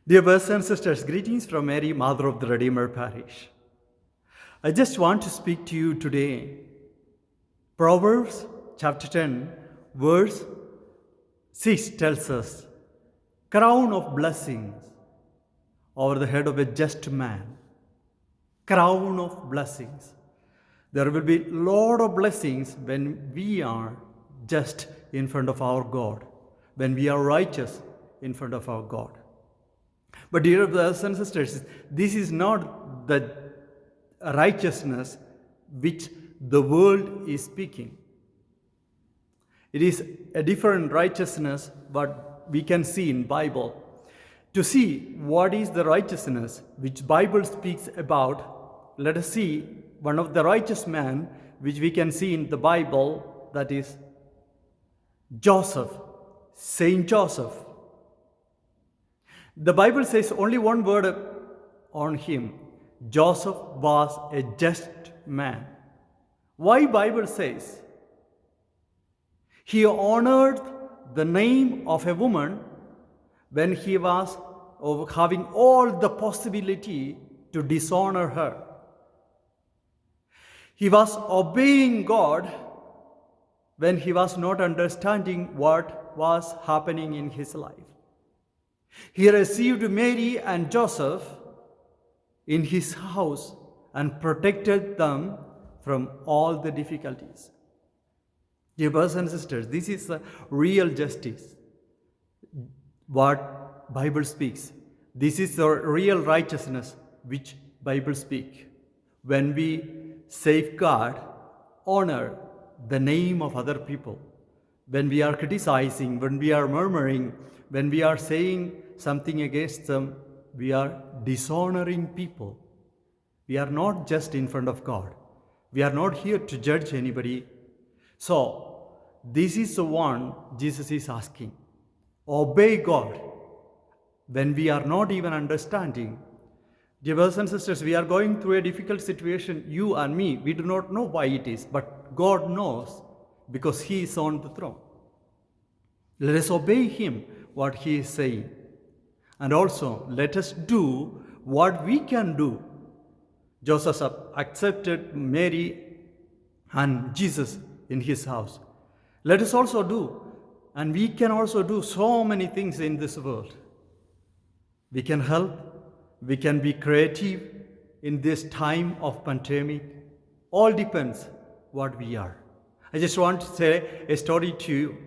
Dear brothers and sisters, greetings from Mary, Mother of the Redeemer Parish. I just want to speak to you today. Proverbs chapter 10, verse 6 tells us, crown of blessings over the head of a just man. Crown of blessings. There will be a lot of blessings when we are just in front of our God, when we are righteous in front of our God. But dear brothers and sisters, this is not the righteousness which the world is speaking. It is a different righteousness what we can see in Bible. To see what is the righteousness which Bible speaks about, let us see one of the righteous man which we can see in the Bible, that is Joseph, Saint Joseph. The Bible says only one word on him. Joseph was a just man. Why Bible says? He honored the name of a woman when he was having all the possibility to dishonor her. He was obeying God when he was not understanding what was happening in his life. He received Mary and Joseph in his house and protected them from all the difficulties. Dear brothers and sisters, this is the real justice, what Bible speaks. This is the real righteousness which Bible speaks. When we safeguard, honor the name of other people, when we are criticizing, when we are murmuring, when we are saying something against them, we are dishonoring people. We are not just in front of God. We are not here to judge anybody. So, this is the one Jesus is asking. Obey God when we are not even understanding. Dear brothers and sisters, we are going through a difficult situation, you and me. We do not know why it is, but God knows because He is on the throne. Let us obey Him, what He is saying. And also, let us do what we can do. Joseph accepted Mary and Jesus in his house. Let us also do, and we can also do so many things in this world. We can help, we can be creative in this time of pandemic. All depends what we are. I just want to say a story to you.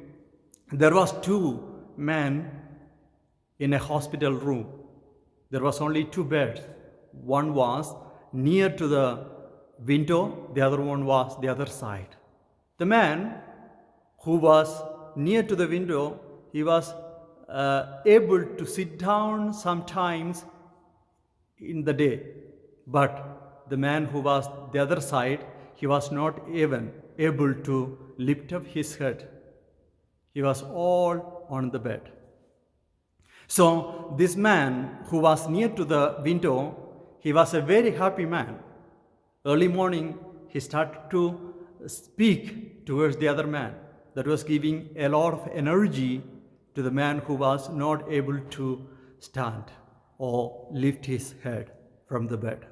There was two men in a hospital room. There was only two beds. One was near to the window, the other one was the other side. The man who was near to the window, he was able to sit down sometimes in the day. But the man who was the other side, he was not even able to lift up his head. He was all on the bed. So this man who was near to the window, he was a very happy man. Early morning, he started to speak towards the other man. That was giving a lot of energy to the man who was not able to stand or lift his head from the bed.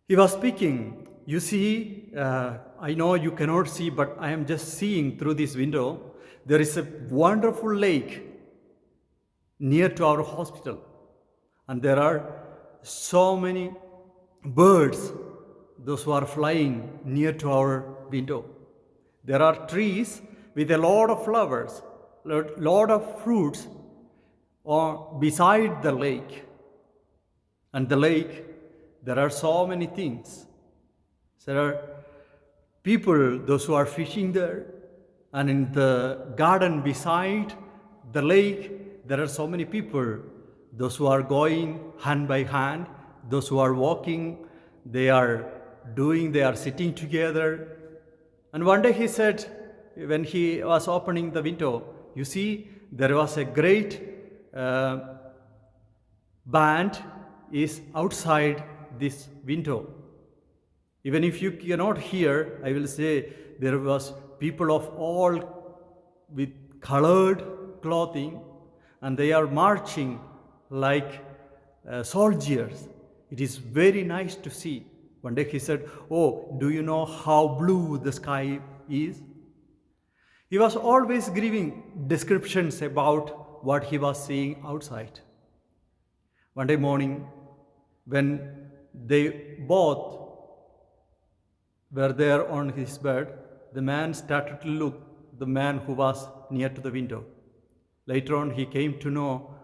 He was speaking. You see, I know you cannot see, but I am just seeing through this window. There is a wonderful lake near to our hospital, and there are so many birds, those who are flying near to our window. There are trees with a lot of flowers, lot of fruits beside the lake. And the lake, there are so many things. There are people, those who are fishing there, and in the garden beside the lake, there are so many people, those who are going hand by hand, those who are walking, they are sitting together. And one day he said, when he was opening the window, you see, there was a great band is outside this window. Even if you cannot hear, I will say there was people of all with colored clothing, and they are marching like soldiers. It is very nice to see. One day he said, "Oh, do you know how blue the sky is?" He was always giving descriptions about what he was seeing outside. One day morning, when they both were there on his bed, the man started to look the man who was near to the window. Later on, he came to know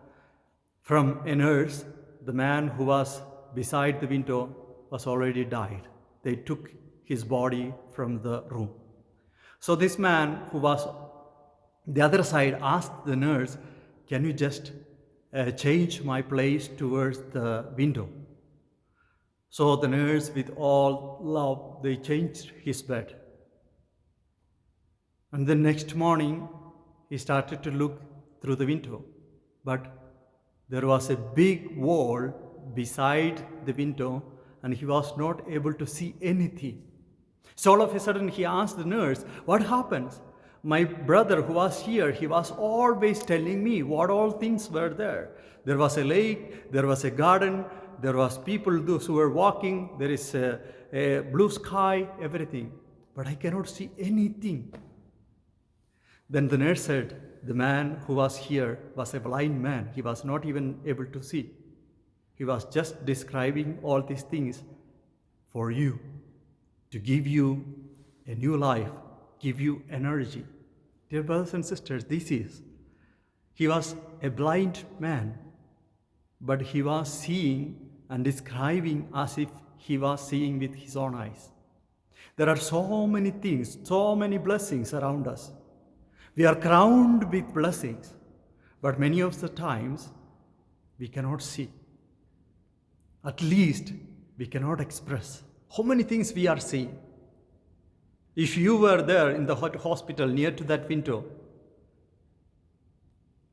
from a nurse the man who was beside the window was already died. They took his body from the room. So this man who was the other side asked the nurse, "Can you just change my place towards the window?" So the nurse, with all love, they changed his bed. And the next morning, he started to look through the window. But there was a big wall beside the window, and he was not able to see anything. So all of a sudden, he asked the nurse, "What happens? My brother who was here, he was always telling me what all things were there. There was a lake, there was a garden, there was people those who were walking, there is a blue sky, everything. But I cannot see anything." Then the nurse said, "The man who was here was a blind man. He was not even able to see. He was just describing all these things for you, to give you a new life, give you energy." Dear brothers and sisters, he was a blind man, but he was seeing and describing as if he was seeing with his own eyes. There are so many things, so many blessings around us. We are crowned with blessings, but many of the times we cannot see. At least we cannot express how many things we are seeing. If you were there in the hospital near to that window,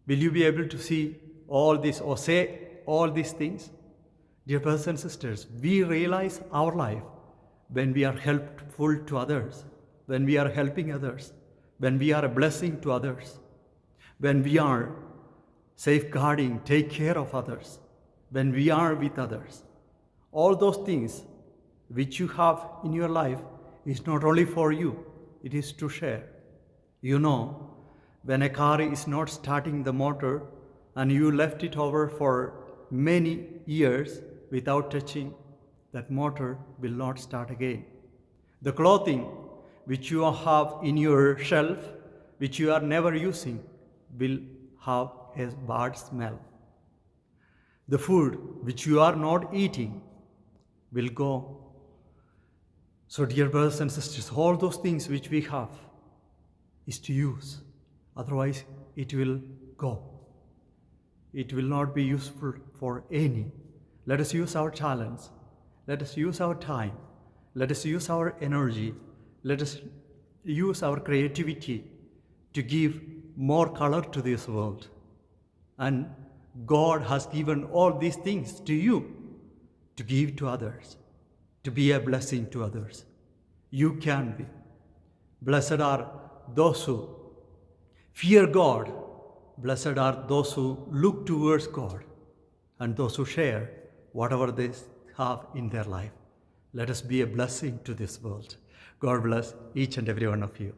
will you be able to see all this or say all these things? Dear brothers and sisters, we realize our life when we are helpful to others, when we are helping others, when we are a blessing to others, when we are safeguarding, take care of others, when we are with others. All those things which you have in your life is not only for you, it is to share. You know, when a car is not starting the motor and you left it over for many years without touching, that motor will not start again. The clothing which you have in your shelf, which you are never using, will have a bad smell. The food which you are not eating will go. So dear brothers and sisters, all those things which we have is to use. Otherwise, it will go. It will not be useful for any. Let us use our talents. Let us use our time. Let us use our energy. Let us use our creativity to give more color to this world. And God has given all these things to you to give to others, to be a blessing to others. You can be. Blessed are those who fear God. Blessed are those who look towards God and those who share whatever they have in their life. Let us be a blessing to this world. God bless each and every one of you.